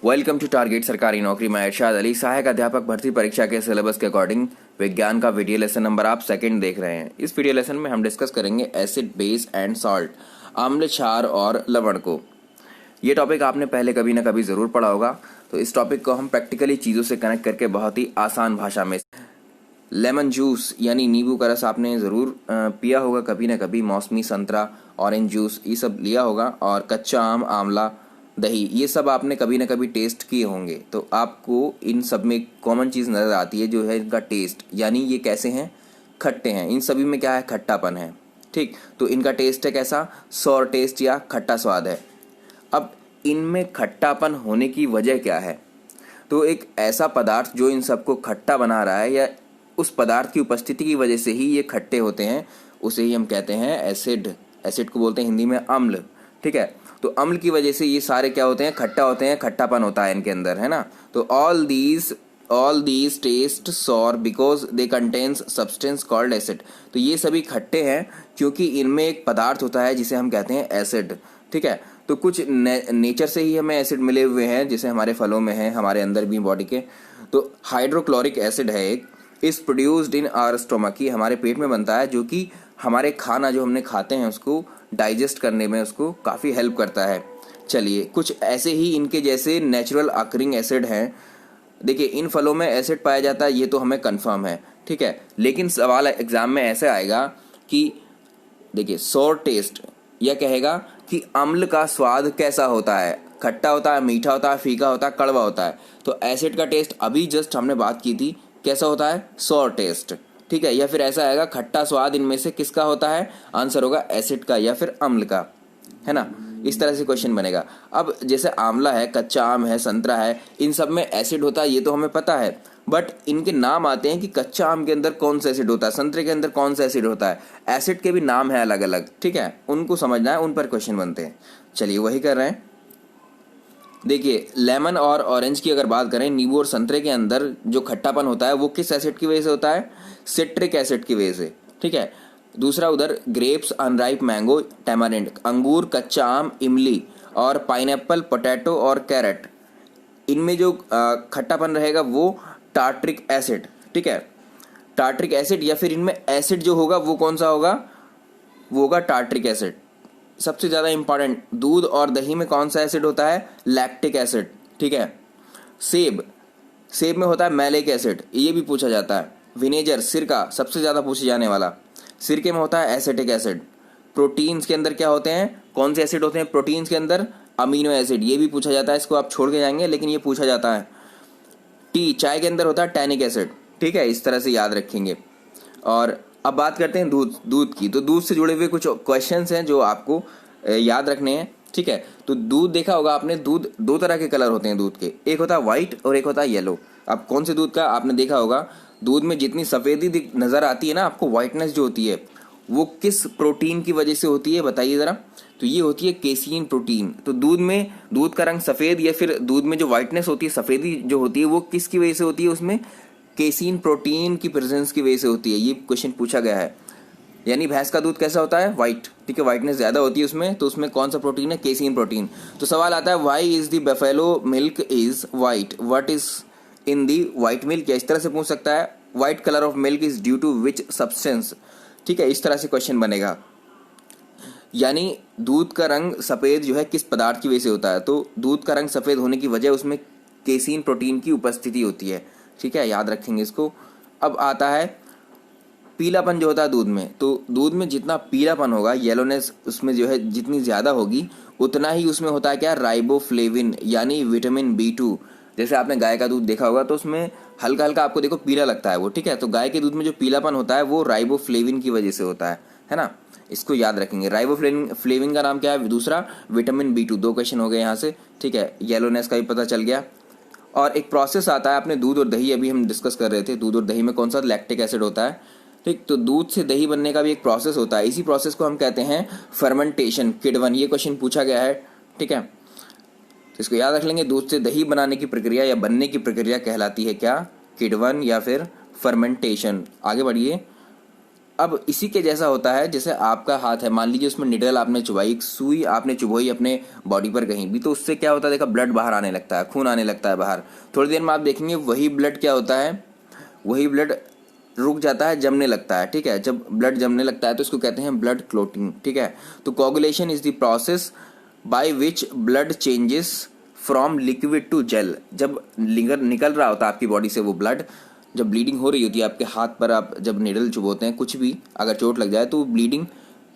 Welcome to target सरकारी नौकरी। मैं इरशाद अली, सहायक अध्यापक भर्ती परीक्षा के सिलेबस के अकॉर्डिंग विज्ञान का वीडियो लेसन नंबर आप सेकंड देख रहे हैं। इस वीडियो लेसन में हम डिस्कस करेंगे एसिड, बेस एंड सॉल्ट, अम्ल, क्षार और लवण को। ये टॉपिक आपने पहले कभी ना कभी ज़रूर पढ़ा होगा, तो इस टॉपिक को हम प्रैक्टिकली चीज़ों से कनेक्ट करके बहुत ही आसान भाषा में, लेमन जूस यानी नींबू का रस आपने ज़रूर पिया होगा कभी ना कभी, मौसमी संतरा, ऑरेंज जूस ये सब लिया होगा, और कच्चा आम, आंवला, दही, ये सब आपने कभी ना कभी टेस्ट किए होंगे। तो आपको इन सब में कॉमन चीज़ नज़र आती है जो है इनका टेस्ट, यानी ये कैसे हैं, खट्टे हैं। इन सभी में क्या है, खट्टापन है। ठीक, तो इनका टेस्ट है कैसा, सॉर टेस्ट या खट्टा स्वाद है। अब इनमें खट्टापन होने की वजह क्या है, तो एक ऐसा पदार्थ जो इन सबको खट्टा बना रहा है या उस पदार्थ की उपस्थिति की वजह से ही ये खट्टे होते हैं, उसे ही हम कहते हैं एसिड। एसिड को बोलते हैं हिंदी में अम्ल। ठीक है, तो अम्ल की वजह से ये सारे क्या होते हैं, खट्टा होते हैं, खट्टापन होता है इनके अंदर, है ना। तो all these taste sour because they contains substance called acid. तो ये सभी खट्टे हैं क्योंकि इनमें एक पदार्थ होता है जिसे हम कहते हैं एसिड। ठीक है, तो कुछ नेचर से ही हमें एसिड मिले हुए हैं, जैसे हमारे फलों में है, हमारे अंदर भी बॉडी के। तो हाइड्रोक्लोरिक एसिड है एक, is produced in our stomach, ये हमारे पेट में बनता है, जो कि हमारे खाना जो हमने खाते हैं उसको डाइजेस्ट करने में उसको काफ़ी हेल्प करता है। चलिए, कुछ ऐसे ही इनके जैसे नेचुरल अकरिंग एसिड हैं। देखिए, इन फलों में एसिड पाया जाता है, ये तो हमें कंफर्म है। ठीक है, लेकिन सवाल एग्जाम में ऐसे आएगा कि देखिए, सोर टेस्ट, यह कहेगा कि अम्ल का स्वाद कैसा होता है, खट्टा होता है, मीठा होता है, फीका होता है, कड़वा होता है। तो एसिड का टेस्ट अभी जस्ट हमने बात की थी, कैसा होता है, सोर टेस्ट। ठीक है, या फिर ऐसा आएगा खट्टा स्वाद इनमें से किसका होता है, आंसर होगा एसिड का या फिर अम्ल का, है ना। इस तरह से क्वेश्चन बनेगा। अब जैसे आंवला है, कच्चा आम है, संतरा है, इन सब में एसिड होता है, ये तो हमें पता है, बट इनके नाम आते हैं कि कच्चा आम के अंदर कौन सा एसिड होता है, संतरे के अंदर कौन सा एसिड होता है। एसिड के भी नाम है अलग अलग, ठीक है, उनको समझना है, उन पर क्वेश्चन बनते हैं। चलिए वही कर रहे हैं। देखिए, लेमन और ऑरेंज की अगर बात करें, नींबू और संतरे के अंदर जो खट्टापन होता है वो किस एसिड की वजह से होता है, सिट्रिक एसिड की वजह से। ठीक है, दूसरा उधर ग्रेप्स, अनराइप मैंगो, टैमारिंड, अंगूर, कच्चा आम, इमली, और पाइनएप्पल, पोटैटो और कैरेट, इनमें जो खट्टापन रहेगा वो टार्ट्रिक एसिड। ठीक है, टार्ट्रिक एसिड, या फिर इनमें एसिड जो होगा वो कौन सा होगा, वो होगा टार्ट्रिक एसिड। सबसे ज़्यादा इंपॉर्टेंट, दूध और दही में कौन सा एसिड होता है, लैक्टिक एसिड। ठीक है, सेब में होता है मैलिक एसिड, ये भी पूछा जाता है। विनेगर, सिरका, सबसे ज़्यादा पूछे जाने वाला, सिरके में होता है एसिटिक एसिड। प्रोटीन्स के अंदर क्या होते हैं, कौन से एसिड होते हैं प्रोटीन्स के अंदर, अमीनो एसिड, ये भी पूछा जाता है, इसको आप छोड़ के जाएंगे लेकिन ये पूछा जाता है। चाय के अंदर होता है टैनिक एसिड। ठीक है, इस तरह से याद रखेंगे। और अब बात करते हैं दूध की। तो दूध से जुड़े हुए कुछ क्वेश्चंस हैं जो आपको याद रखने हैं। ठीक है, तो दूध देखा होगा आपने, दूध दो तरह के कलर होते हैं दूध के, एक होता है व्हाइट और एक होता है येलो। अब कौन से दूध का आपने देखा होगा, दूध में जितनी सफ़ेदी नज़र आती है ना आपको, व्हाइटनेस जो होती है, वो किस प्रोटीन की वजह से होती है, बताइए ज़रा। तो ये होती है केसीन प्रोटीन। तो दूध का रंग सफ़ेद, या फिर दूध में जो व्हाइटनेस होती है, सफ़ेदी जो होती है, वो किसकी वजह से होती है, उसमें केसीन प्रोटीन की प्रेजेंस की वजह से होती है। ये क्वेश्चन पूछा गया है। यानी भैंस का दूध कैसा होता है, वाइट। ठीक है, वाइटनेस ज़्यादा होती है उसमें, तो उसमें कौन सा प्रोटीन है, केसीन प्रोटीन। तो सवाल आता है, why is the buffalo milk is white, what is in the white milk, या इस तरह से पूछ सकता है, white colour of milk is due to which substance. ठीक है, इस तरह से क्वेश्चन बनेगा। यानी दूध का रंग सफ़ेद जो है किस पदार्थ की वजह से होता है, तो दूध का रंग सफ़ेद होने की वजह उसमें केसीन प्रोटीन की उपस्थिति होती है। ठीक है, याद रखेंगे इसको। अब आता है पीलापन जो होता है दूध में, तो दूध में जितना पीलापन होगा, येलोनेस उसमें जो है जितनी ज़्यादा होगी, उतना ही उसमें होता है क्या, राइबोफ्लेविन यानी विटामिन B2। जैसे आपने गाय का दूध देखा होगा तो उसमें हल्का हल्का आपको देखो पीला लगता है वो। ठीक है, तो गाय के दूध में जो पीलापन होता है वो राइबोफ्लेविन की वजह से होता है ना। इसको याद रखेंगे। राइबोफ्लेविन का नाम क्या है, दूसरा विटामिन B2। दो क्वेश्चन हो गए यहाँ से। ठीक है, येलोनेस का भी पता चल गया। और एक प्रोसेस आता है, अपने दूध और दही अभी हम डिस्कस कर रहे थे, दूध और दही में कौन सा, लैक्टिक एसिड होता है। ठीक, तो दूध से दही बनने का भी एक प्रोसेस होता है, इसी प्रोसेस को हम कहते हैं फर्मेंटेशन, किडवन। ये क्वेश्चन पूछा गया है। ठीक है, तो इसको याद रख लेंगे। दूध से दही बनाने की प्रक्रिया या बनने की प्रक्रिया कहलाती है क्या, किडवन या फिर फर्मेंटेशन। आगे बढ़िए। अब इसी के जैसा होता है, जैसे आपका हाथ है, मान लीजिए उसमें निडल आपने चुभाई, एक सुई आपने चुभोई अपने बॉडी पर कहीं भी, तो उससे क्या होता है, देखा ब्लड बाहर आने लगता है, खून आने लगता है बाहर। थोड़ी देर में आप देखेंगे वही ब्लड क्या होता है, वही ब्लड रुक जाता है, जमने लगता है। ठीक है, जब ब्लड जमने लगता है तो इसको कहते हैं ब्लड क्लोटिंग। ठीक है, तो coagulation is the process by which blood changes from liquid to gel. जब निकल रहा होता है आपकी बॉडी से वो ब्लड, जब ब्लीडिंग हो रही होती है आपके हाथ पर, आप जब निडल चुभोते हैं, कुछ भी अगर चोट लग जाए तो ब्लीडिंग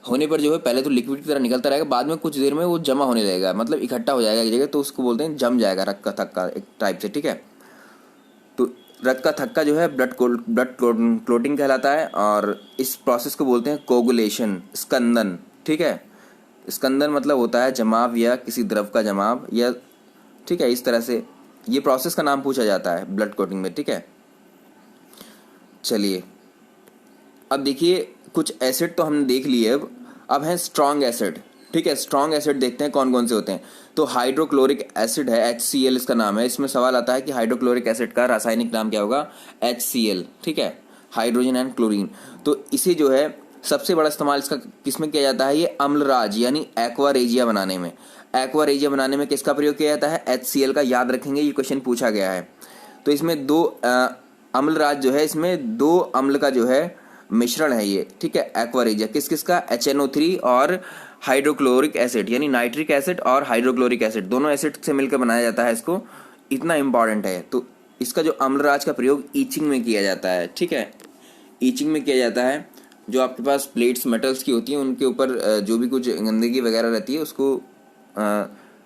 होने पर जो है पहले तो लिक्विड की तरह निकलता रहेगा, बाद में कुछ देर में वो जमा होने लगेगा, मतलब इकट्ठा हो जाएगा एक जगह, तो उसको बोलते हैं जम जाएगा, रक्त का थक्का एक टाइप से। ठीक है, तो रक्त का थक्का जो है ब्लड क्लोटिंग कहलाता है, और इस प्रोसेस को बोलते हैं कोगुलेशन, स्कंदन। ठीक है, स्कंदन मतलब होता है जमाव या किसी द्रव का जमाव, या ठीक है, इस तरह से ये प्रोसेस का नाम पूछा जाता है ब्लड क्लोटिंग में। ठीक है, चलिए अब देखिए कुछ एसिड तो हमने देख लिए, अब है स्ट्रॉन्ग एसिड। ठीक है, स्ट्रॉन्ग एसिड देखते हैं कौन कौन से होते हैं। तो हाइड्रोक्लोरिक एसिड है, HCl इसका नाम है। इसमें सवाल आता है कि हाइड्रोक्लोरिक एसिड का रासायनिक नाम क्या होगा, HCl। ठीक है, हाइड्रोजन एंड क्लोरीन। तो इसे जो है सबसे बड़ा इस्तेमाल इसका किसमें किया जाता है, ये अम्लराज यानी एक्वारेजिया बनाने में। एक्वारेजिया बनाने में किसका प्रयोग किया जाता है, HCl का। याद रखेंगे, ये क्वेश्चन पूछा गया है। तो इसमें दो अम्लराज जो है, इसमें दो अम्ल का जो है मिश्रण है ये। ठीक है, एक्वारेजिया किस किस का, HNO3 और हाइड्रोक्लोरिक एसिड, यानी नाइट्रिक एसिड और हाइड्रोक्लोरिक एसिड, दोनों एसिड से मिलकर बनाया जाता है इसको। इतना इंपॉर्टेंट है। तो इसका जो अम्लराज का प्रयोग ईचिंग में किया जाता है। ठीक है, ईचिंग में किया जाता है। जो आपके पास प्लेट्स मेटल्स की होती हैं उनके ऊपर जो भी कुछ गंदगी वगैरह रहती है उसको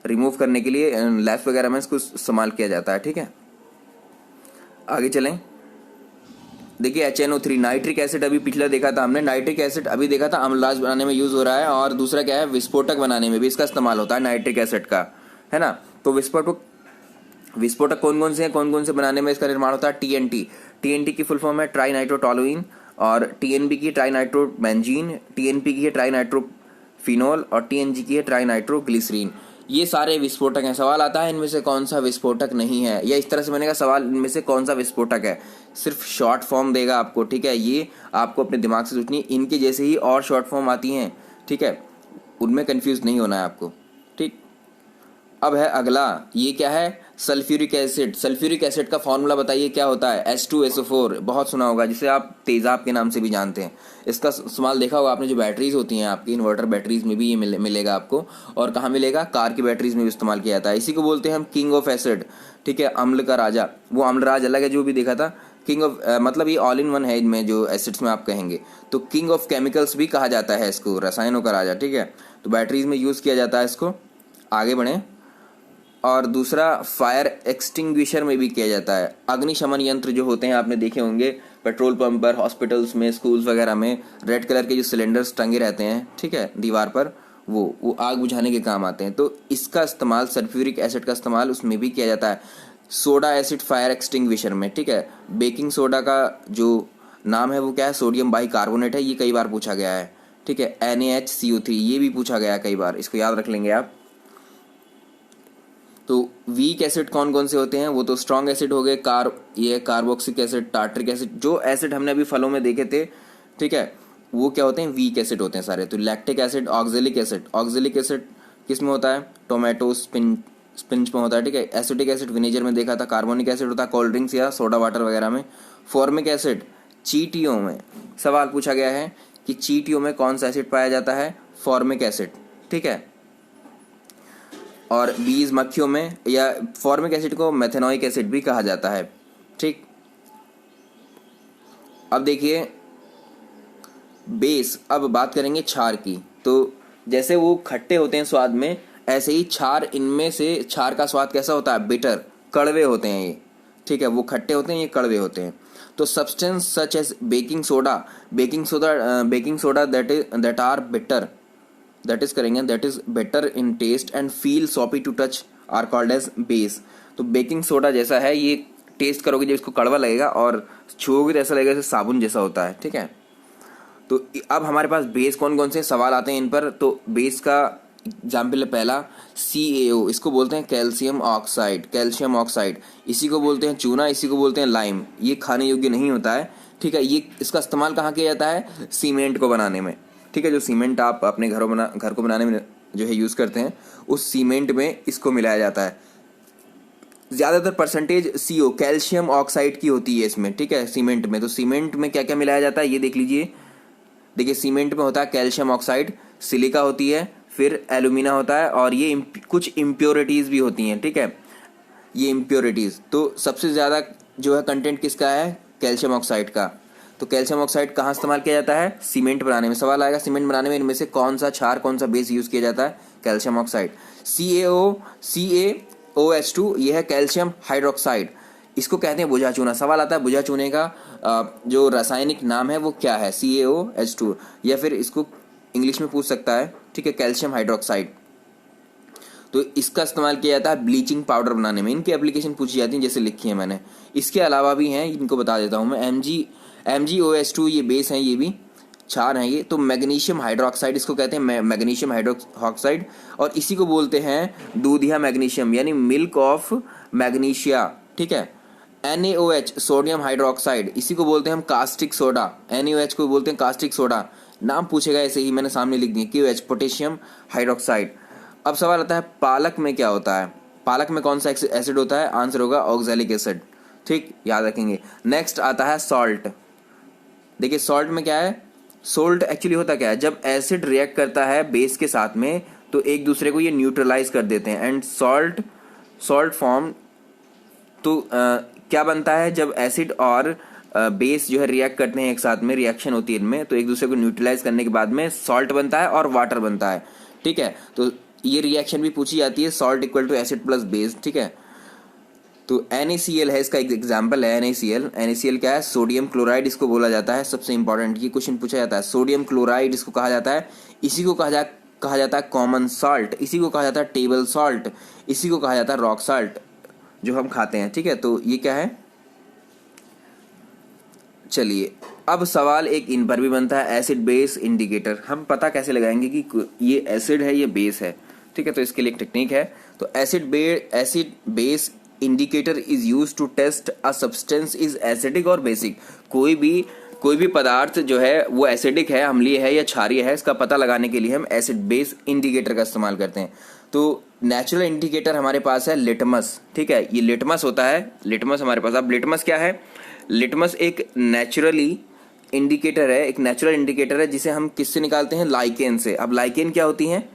रिमूव करने के लिए लैब्स वगैरह में इसको इस्तेमाल किया जाता है। ठीक है, आगे चलें। देखिए HNO3 नाइट्रिक एसिड अभी पिछला देखा था हमने, नाइट्रिक एसिड अभी देखा था अम्लराज बनाने में यूज हो रहा है, और दूसरा क्या है, विस्फोटक बनाने में भी इसका इस्तेमाल होता है नाइट्रिक एसिड का, है ना। तो विस्फोटक कौन कौन से हैं, कौन कौन से बनाने में इसका निर्माण होता है, TNT की फुल फॉर्म है ट्राई नाइट्रोटोलुइन, और TNB की ट्राई नाइट्रोबेंजीन, TNP की है ट्राई नाइट्रोफिनोल, और TNG की है ट्राई नाइट्रोग्लिसरीन। ये सारे विस्फोटक हैं। सवाल आता है इनमें से कौन सा विस्फोटक नहीं है, या इस तरह से बनेगा सवाल, इनमें से कौन सा विस्फोटक है, सिर्फ शॉर्ट फॉर्म देगा आपको। ठीक है, ये आपको अपने दिमाग से सोचनी है। इनके जैसे ही और शॉर्ट फॉर्म आती हैं, ठीक है, उनमें कंफ्यूज नहीं होना है आपको। ठीक, अब है अगला, ये क्या है, सल्फ्यूरिक एसिड। सल्फ्यूरिक एसिड का फॉर्मूला बताइए क्या होता है, H2SO4, बहुत सुना होगा, जिसे आप तेजाब के नाम से भी जानते हैं। इसका इस्तेमाल देखा होगा आपने, जो बैटरीज होती हैं आपकी इन्वर्टर बैटरीज में भी ये मिलेगा आपको, और कहाँ मिलेगा, कार की बैटरीज में भी इस्तेमाल किया जाता है। इसी को बोलते हैं हम किंग ऑफ एसिड। ठीक है, अम्ल का राजा, वो अम्लराज अलग है जो भी देखा था, किंग ऑफ मतलब ये ऑल इन वन है इनमें, जो एसिड्स में आप कहेंगे तो किंग ऑफ केमिकल्स भी कहा जाता है इसको, रसायनों का राजा। ठीक है, तो बैटरीज में यूज़ किया जाता है इसको। आगे बढ़ें। और दूसरा फायर एक्सटिंग्विशर में भी किया जाता है। अग्निशमन यंत्र जो होते हैं आपने देखे होंगे पेट्रोल पंप पर, हॉस्पिटल्स में, स्कूल्स वगैरह में, रेड कलर के जो सिलेंडर्स टंगे रहते हैं, ठीक है, दीवार पर, वो आग बुझाने के काम आते हैं। तो इसका इस्तेमाल, सल्फ्यूरिक एसिड का इस्तेमाल उसमें भी किया जाता है, सोडा एसिड फायर एक्सटिंग्विशर में। ठीक है, बेकिंग सोडा का जो नाम है वो क्या है, सोडियम बाइकार्बोनेट है, ये कई बार पूछा गया है। ठीक है, NaHCO3 ये भी पूछा गया है कई बार, इसको याद रख लेंगे आप। तो वीक एसिड कौन कौन से होते हैं, वो तो स्ट्रॉन्ग एसिड हो गए, ये कार्बोक्सिक एसिड, टार्ट्रिक एसिड, जो एसिड हमने अभी फलों में देखे थे, ठीक है, वो क्या होते हैं, वीक एसिड होते हैं सारे। तो लैक्टिक एसिड, ऑक्जेलिक एसिड किस में होता है, टोमेटो स्पिंच में होता है। ठीक है, एसिटिक एसिड विनेगर में देखा था, कार्बोनिक एसिड होता है कोल्ड ड्रिंक्स या सोडा वाटर वगैरह में। फॉर्मिक एसिड चींटियों में, सवाल पूछा गया है कि चींटियों में कौन सा एसिड पाया जाता है, फॉर्मिक एसिड। ठीक है, और बीज मक्खियों में, या फॉर्मिक एसिड को मेथेनोइक एसिड भी कहा जाता है। ठीक, अब देखिए बेस, अब बात करेंगे क्षार की। तो जैसे वो खट्टे होते हैं स्वाद में, ऐसे ही क्षार, इनमें से क्षार का स्वाद कैसा होता है, बिटर, कड़वे होते हैं ये। ठीक है, वो खट्टे होते हैं, ये कड़वे होते हैं। तो substance such as baking soda that are bitter, that is करेंगे, that is bitter in taste and feel soapy to touch are called as base. तो बेकिंग सोडा जैसा है, ये टेस्ट करोगे जब इसको कड़वा लगेगा, और छुओगे तो ऐसा लगेगा जैसे साबुन जैसा होता है। ठीक है, तो अब हमारे पास बेस कौन कौन से सवाल आते हैं इन पर। तो बेस का एग्जाम्पल है पहला CaO, इसको बोलते हैं कैल्शियम ऑक्साइड, इसी को बोलते हैं चूना, इसी को बोलते हैं लाइम। ये खाने योग्य नहीं होता है, ठीक है। ये इसका इस्तेमाल कहाँ किया जाता है? सीमेंट को बनाने में। ठीक है, जो सीमेंट आप अपने घर को बनाने में जो है यूज़ करते हैं, उस सीमेंट में इसको मिलाया जाता है। ज़्यादातर परसेंटेज CO कैल्शियम ऑक्साइड की होती है इसमें। ठीक है, सीमेंट में। तो सीमेंट में क्या क्या मिलाया जाता है ये देख लीजिए। देखिए, सीमेंट में होता है कैल्शियम ऑक्साइड, सिलिका होती है, फिर एल्यूमिना होता है, और ये कुछ इम्प्योरिटीज़ भी होती हैं। ठीक है, ये इम्प्योरिटीज़। तो सबसे ज़्यादा जो है कंटेंट किसका है? कैल्शियम ऑक्साइड का। तो कैल्शियम ऑक्साइड कहाँ इस्तेमाल किया जाता है? सीमेंट बनाने में। सवाल आएगा सीमेंट बनाने में इनमें से कौन सा क्षार, कौन सा बेस यूज़ किया जाता है? Calcium oxide. CaOH2 ये है कैल्शियम हाइड्रोक्साइड, इसको कहते हैं बुझा चूना। सवाल आता है बुझा चूने का जो रासायनिक नाम है वो क्या है? CaOH2, या फिर इसको इंग्लिश में पूछ सकता है। ठीक है, कैल्शियम हाइड्रोक्साइड। तो इसका इस्तेमाल किया जाता है ब्लीचिंग पाउडर बनाने में। इनकी एप्लीकेशन पूछी जाती है जैसे लिखी है मैंने। इसके अलावा भी हैं, इनको बता देता हूँ मैं। MgOH2 ये बेस हैं, ये भी क्षार हैं ये। तो मैग्नीशियम हाइड्रोक्साइड इसको कहते हैं, मैग्नीशियम हाइड्रोक्साइड, और इसी को बोलते हैं दूधिया मैग्नीशियम, यानी मिल्क ऑफ मैग्नीशिया। ठीक है। NaOH सोडियम हाइड्रोक्साइड, इसी को बोलते हैं हम कास्टिक सोडा। NaOH को बोलते हैं कास्टिक सोडा। नाम पूछेगा ऐसे ही, मैंने सामने लिख दिया। KOH potassium hydroxide. अब सवाल आता है पालक में क्या होता है? पालक में कौन सा एसिड होता है? आंसर होगा ऑक्सैलिक एसिड। ठीक, याद रखेंगे। नेक्स्ट आता है सॉल्ट। देखिए, सॉल्ट में क्या है? सोल्ट एक्चुअली होता क्या है? जब एसिड रिएक्ट करता है बेस के साथ में, तो एक दूसरे को ये न्यूट्रलाइज कर देते हैं, एंड सॉल्ट फॉर्म। तो क्या बनता है जब एसिड और बेस जो है रिएक्ट करते हैं एक साथ में, रिएक्शन होती है इनमें, तो एक दूसरे को न्यूट्रलाइज करने के बाद में सॉल्ट बनता है और वाटर बनता है। ठीक है, तो ये रिएक्शन भी पूछी जाती है, salt equal to acid plus base. ठीक है, तो NaCl है, इसका एक एग्जाम्पल है NaCl। NaCl क्या है? सोडियम क्लोराइड इसको बोला जाता है। सबसे इंपॉर्टेंट ये क्वेश्चन पूछा जाता है, सोडियम क्लोराइड इसको कहा जाता है। इसी को कहा जाता है कॉमन सॉल्ट, इसी को कहा जाता है टेबल सॉल्ट, इसी को कहा जाता है रॉक सॉल्ट जो हम खाते हैं। ठीक है, तो ये क्या है? चलिए, अब सवाल एक इन पर भी बनता है, एसिड बेस इंडिकेटर। हम पता कैसे लगाएंगे कि ये एसिड है, ये बेस है? ठीक है, तो इसके लिए एक टेक्निक है। तो acid base indicator is use to test a substance is acidic और बेसिक। कोई भी पदार्थ जो है वो एसिडिक है, अम्लीय है या क्षारीय है, इसका पता लगाने के लिए हम एसिड बेस इंडिकेटर का इस्तेमाल करते हैं। तो नेचुरल इंडिकेटर हमारे पास है लिटमस। ठीक है, ये लिटमस होता है, लिटमस हमारे पास। अब लिटमस क्या है? लिटमस एक नेचुरल इंडिकेटर है, जिसे हम किससे निकालते हैं? लाइकेन से। अब लाइकेन क्या होती है?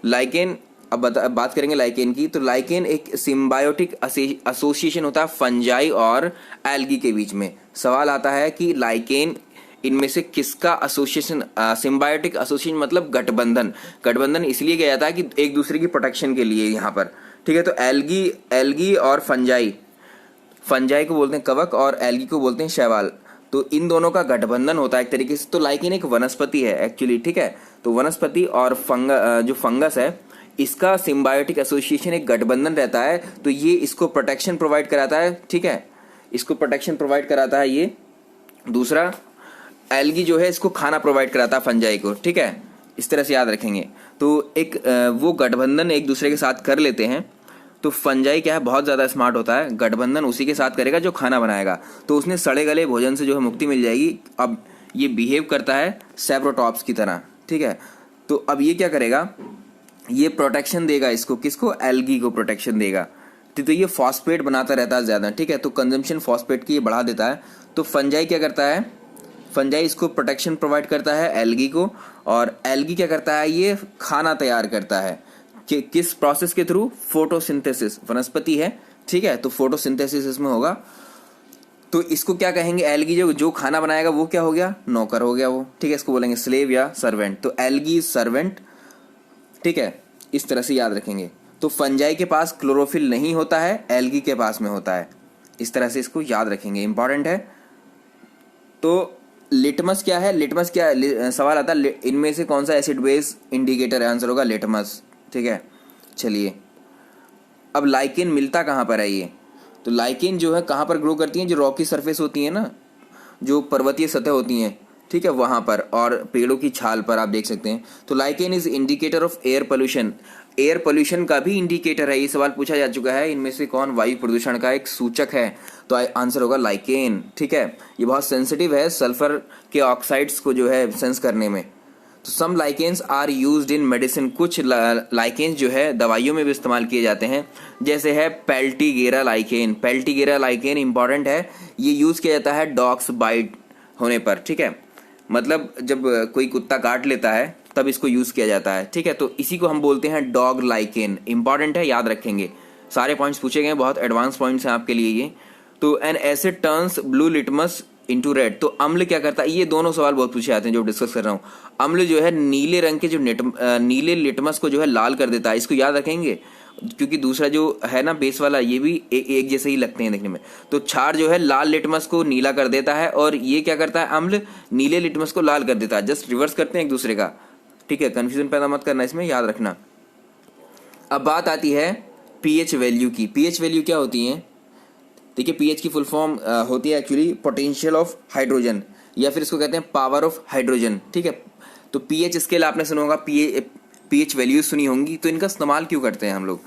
लाइकेन, अब बात करेंगे लाइकेन की। तो लाइकेन एक सिम्बायोटिक एसोसिएशन होता है फंजाई और एल्गी के बीच में। सवाल आता है कि लाइकेन इनमें से किसका एसोसिएशन? सिम्बायोटिक एसोसिएशन मतलब गठबंधन इसलिए किया जाता है कि एक दूसरे की प्रोटेक्शन के लिए यहाँ पर। ठीक है, तो एल्गी और फंजाई को बोलते हैं कवक और एल्गी को बोलते हैं शैवाल। तो इन दोनों का गठबंधन होता है एक तरीके से। तो लाइकेन एक वनस्पति है एक्चुअली। ठीक है, तो वनस्पति और जो फंगस है, इसका सिम्बायोटिक एसोसिएशन एक गठबंधन रहता है, तो ये इसको प्रोटेक्शन प्रोवाइड कराता है। ठीक है, इसको प्रोटेक्शन प्रोवाइड कराता है ये। दूसरा, एल्गी जो है इसको खाना प्रोवाइड कराता है फंजाई को। ठीक है, इस तरह से याद रखेंगे। तो एक वो गठबंधन एक दूसरे के साथ कर लेते हैं। तो फंजाई क्या है? बहुत ज़्यादा स्मार्ट होता है, गठबंधन उसी के साथ करेगा जो खाना बनाएगा। तो उसने सड़े गले भोजन से जो है मुक्ति मिल जाएगी। अब ये बिहेव करता है सेप्रोटॉप्स की तरह। ठीक है, तो अब ये क्या करेगा? ये प्रोटेक्शन देगा इसको, किसको? एल्गी को प्रोटेक्शन देगा। तो ये फॉस्फेट बनाता रहता है ज़्यादा। ठीक है, तो कंजम्पशन फॉस्फेट की ये बढ़ा देता है। तो फंजाई क्या करता है? फंजाई इसको प्रोटेक्शन प्रोवाइड करता है एल्गी को, और एल्गी क्या करता है? ये खाना तैयार करता है कि किस प्रोसेस के थ्रू? फोटोसिंथेसिस। वनस्पति है, ठीक है, तो फोटोसिंथेसिस इसमें होगा। तो इसको क्या कहेंगे? एल्गी जो खाना बनाएगा वो क्या हो गया? नौकर हो गया वो। ठीक है, इसको बोलेंगे स्लेव या सर्वेंट। तो एल्गी सर्वेंट। ठीक है, इस तरह से याद रखेंगे। तो फंजाई के पास क्लोरोफिल नहीं होता है, एल्गी के पास में होता है। इस तरह से इसको याद रखेंगे, इंपॉर्टेंट है। तो लिटमस क्या है? लिटमस क्या सवाल आता है, इनमें से कौन सा एसिड बेस इंडिकेटर है? आंसर होगा लिटमस। ठीक है, चलिए, अब लाइकेन मिलता कहाँ पर है? ये तो लाइकेन जो है कहाँ पर ग्रो करती है? जो रॉकी सरफेस होती है ना, जो पर्वतीय सतह होती हैं, ठीक है, वहाँ पर और पेड़ों की छाल पर आप देख सकते हैं। तो lichen is indicator of air pollution, air pollution का भी इंडिकेटर है। ये सवाल पूछा जा चुका है, इनमें से कौन वायु प्रदूषण का एक सूचक है? तो आंसर होगा लाइकेन। ठीक है, ये बहुत सेंसिटिव है सल्फर के ऑक्साइड्स को जो है सेंस करने में। तो some lichens are used in medicine, कुछ लाइकेन्स जो है दवाइयों में भी इस्तेमाल किए जाते हैं, जैसे है पेल्टीगेरा लाइकेन। पेल्टीगेरा लाइकेन इंपॉर्टेंट है, ये यूज किया जाता है डॉग्स बाइट होने पर। ठीक है, मतलब जब कोई कुत्ता काट लेता है तब इसको यूज किया जाता है। ठीक है, तो इसी को हम बोलते हैं डॉग लाइकेन। इंपॉर्टेंट है, याद रखेंगे, सारे पॉइंट्स पूछे गए, बहुत एडवांस पॉइंट्स हैं आपके लिए ये। तो N asset turns blue litmus into red, तो अम्ल क्या करता है? ये दोनों सवाल बहुत पूछे जाते हैं जो डिस्कस कर रहा हूँ। अम्ल जो है नीले रंग के जो नीले लिटमस को जो है लाल कर देता है, इसको याद रखेंगे, क्योंकि दूसरा जो है ना बेस वाला, ये भी एक जैसे ही लगते हैं देखने में। तो क्षार जो है लाल लिटमस को नीला कर देता है, और ये क्या करता है? अम्ल नीले लिटमस को लाल कर देता है। जस्ट रिवर्स करते हैं एक दूसरे का। ठीक है, कंफ्यूजन पैदा मत करना इसमें, याद रखना। अब बात आती है पीएच वैल्यू की। पीएच वैल्यू क्या होती है? देखिए, पीएच की फुल फॉर्म होती है एक्चुअली पोटेंशियल ऑफ हाइड्रोजन, या फिर इसको कहते हैं पावर ऑफ हाइड्रोजन। ठीक है, तो पीएच स्केल आपने सुना होगा, पीएच वैल्यू सुनी होंगी। तो इनका इस्तेमाल क्यों करते हैं हम लोग?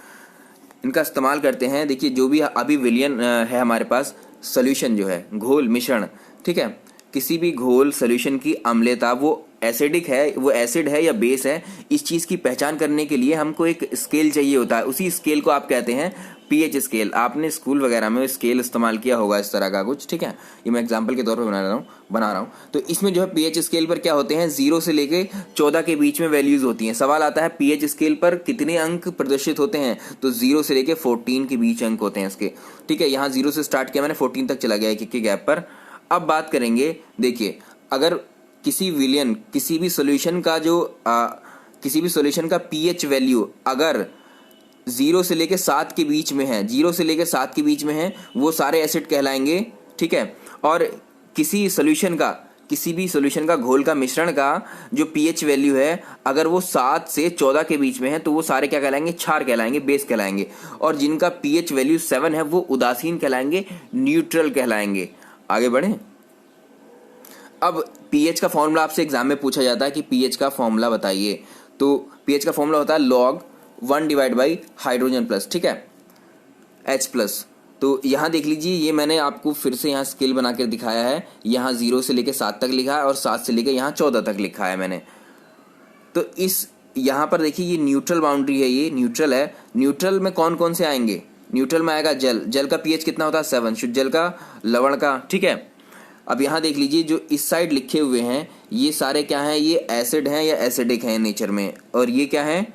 इनका इस्तेमाल करते हैं, देखिए जो भी अभी विलियन है हमारे पास, सोल्यूशन जो है, घोल मिश्रण। ठीक है, किसी भी घोल सोल्यूशन की अम्लता, वो एसिडिक है, वो एसिड है या बेस है, इस चीज़ की पहचान करने के लिए हमको एक स्केल चाहिए होता है। उसी स्केल को आप कहते हैं पीएच स्केल। आपने स्कूल वगैरह में स्केल इस्तेमाल किया होगा इस तरह का कुछ। ठीक है, ये मैं एग्जांपल के तौर पर बना रहा हूँ। तो इसमें जो है पीएच स्केल पर क्या होते हैं, 0 से लेके 14 के बीच में वैल्यूज होती हैं। सवाल आता है पीएच स्केल पर कितने अंक प्रदर्शित होते हैं? तो 0 से लेके 14 के बीच अंक होते हैं इसके। ठीक है, यहाँ 0 से स्टार्ट किया मैंने, 14 तक चला गया एक के गैप पर। अब बात करेंगे, देखिए अगर किसी विलियन, किसी भी सॉल्यूशन का पीएच वैल्यू अगर 0 से लेके 7 के बीच में है, 0 से लेके 7 के बीच में है, वो सारे एसिड कहलाएंगे। ठीक है, और किसी भी सॉल्यूशन का घोल का मिश्रण का जो पीएच वैल्यू है, अगर वो 7 से 14 के बीच में है, तो वो सारे क्या कहलाएंगे? क्षार कहलाएंगे, बेस कहलाएंगे। और जिनका पीएच वैल्यू 7 है, वो उदासीन कहलाएंगे, न्यूट्रल कहलाएंगे। आगे बढ़े। अब पीएच का फॉर्मूला आपसे एग्जाम में पूछा जाता है कि पीएच का फॉर्मूला बताइए। तो पीएच का फॉर्मूला होता है log 1 divide by hydrogen plus, ठीक है, H प्लस। तो यहाँ देख लीजिए, ये मैंने आपको फिर से यहाँ स्केल बना कर दिखाया है। यहाँ 0 से लेकर 7 तक लिखा है और 7 से लेकर यहाँ 14 तक लिखा है मैंने। तो इस यहाँ पर देखिए, ये न्यूट्रल बाउंड्री है, ये न्यूट्रल है। न्यूट्रल में कौन कौन से आएंगे? न्यूट्रल में आएगा जल। जल का पीएच कितना होता है? 7। शुद्ध जल का, लवण का। ठीक है, अब यहाँ देख लीजिए, जो इस साइड लिखे हुए हैं ये सारे क्या हैं? ये एसिड हैं या एसिडिक हैं नेचर में, और ये क्या है?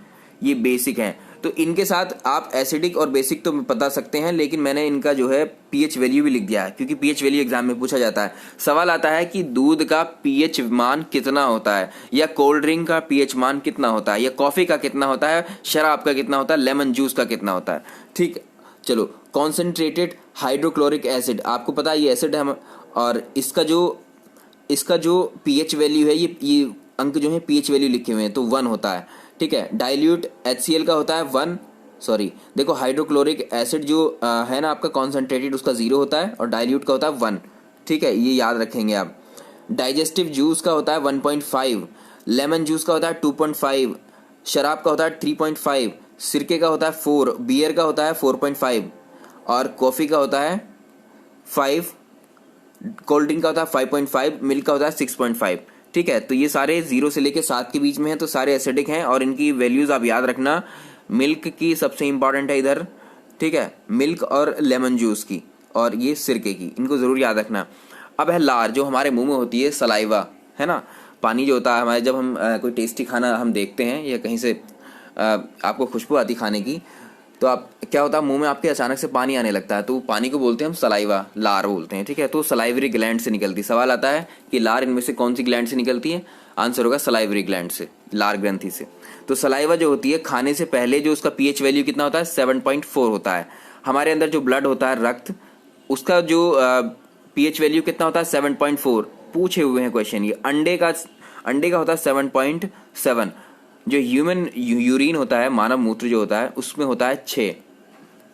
ये बेसिक हैं। तो इनके साथ आप एसिडिक और बेसिक तो बता सकते हैं, लेकिन मैंने इनका जो है पीएच वैल्यू भी लिख दिया है, क्योंकि पीएच वैल्यू एग्जाम में पूछा जाता है। सवाल आता है कि दूध का पीएच मान कितना होता है, या कोल्ड ड्रिंक का पीएच मान कितना होता है, या कॉफी का कितना होता है, शराब का कितना होता है, लेमन जूस का कितना होता है। ठीक, चलो, कॉन्सेंट्रेटेड हाइड्रोक्लोरिक एसिड, आपको पता है ये एसिड है, और इसका जो पीएच वैल्यू है, ये अंक जो है पीएच वैल्यू लिखे हुए हैं, तो 1 होता है। ठीक है, डाइल्यूट HCl का होता है 1, सॉरी देखो, हाइड्रोक्लोरिक एसिड जो है ना आपका कॉन्सेंट्रेटेड, उसका 0 होता है, और डाइल्यूट का होता है 1। ठीक है, ये याद रखेंगे आप। डाइजेस्टिव जूस का होता है 1.5, लेमन जूस का होता है 2.5, शराब का होता है 3.5, सिरके का होता है 4, बियर का होता है 4.5, और कॉफ़ी का होता है 5, कोल्ड ड्रिंक का होता है 5.5, मिल्क का होता है 6.5। ठीक है, तो ये सारे 0 से लेकर 7 के बीच में हैं, तो सारे एसिडिक हैं, और इनकी वैल्यूज आप याद रखना। मिल्क की सबसे इंपॉर्टेंट है इधर, ठीक है, मिल्क और लेमन जूस की, और ये सिरके की, इनको जरूर याद रखना। अब है लार, जो हमारे मुंह में होती है, सलाइवा है ना, पानी जो होता है हमारे, जब हम कोई टेस्टी खाना हम देखते हैं या कहीं से आपको खुशबू आती खाने की, तो आप क्या होता है, मुंह में आपके अचानक से पानी आने लगता है, तो पानी को बोलते हैं हम सलाइवा, लार बोलते हैं। ठीक है, तो सलाइवरी ग्लैंड से निकलती। सवाल आता है कि लार इनमें से कौन सी ग्लैंड से निकलती है? आंसर होगा सलाइवरी ग्लैंड से, लार ग्रंथि से। तो सलाइवा जो होती है, खाने से पहले जो उसका पीएच वैल्यू कितना होता है? 7.4 होता है। हमारे अंदर जो ब्लड होता है, रक्त, उसका जो पीएच वैल्यू कितना होता है? 7.4। पूछे हुए हैं क्वेश्चन ये। अंडे का होता है 7.7। जो ह्यूमन यूरिन होता है, मानव मूत्र जो होता है, उसमें होता है 6।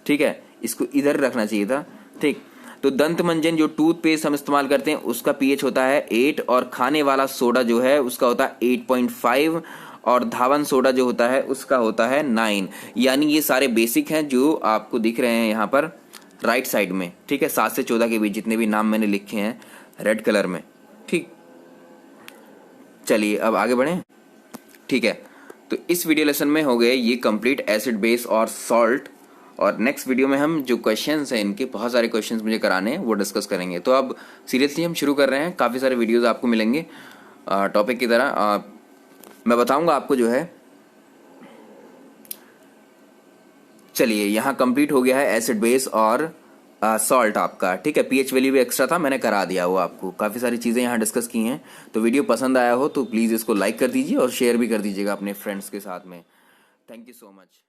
ठीक है, इसको इधर रखना चाहिए था। ठीक, तो दंत मंजन जो टूथपेस्ट हम इस्तेमाल करते हैं उसका पीएच होता है 8 और खाने वाला सोडा जो है उसका होता है 8.5 और धावन सोडा जो होता है उसका होता है 9। यानी ये सारे बेसिक हैं जो आपको दिख रहे हैं यहाँ पर राइट साइड में, ठीक है, 7 से 14 के बीच जितने भी नाम मैंने लिखे हैं रेड कलर में, ठीक। चलिए अब आगे बढ़ें, ठीक है। तो इस वीडियो लेसन में हो गए ये कंप्लीट एसिड बेस और सॉल्ट, और नेक्स्ट वीडियो में हम जो क्वेश्चंस हैं इनके बहुत सारे क्वेश्चंस मुझे कराने हैं वो डिस्कस करेंगे। तो अब सीरियसली हम शुरू कर रहे हैं, काफ़ी सारे वीडियोस आपको मिलेंगे टॉपिक की तरह। मैं बताऊंगा आपको जो है, चलिए यहाँ कंप्लीट हो गया है एसिड बेस और सॉल्ट आपका, ठीक है। पीएच वैल्यू भी एक्स्ट्रा था, मैंने करा दिया वो आपको, काफ़ी सारी चीज़ें यहाँ डिस्कस की हैं। तो वीडियो पसंद आया हो तो प्लीज़ इसको लाइक कर दीजिए और शेयर भी कर दीजिएगा अपने फ्रेंड्स के साथ में। Thank you so much.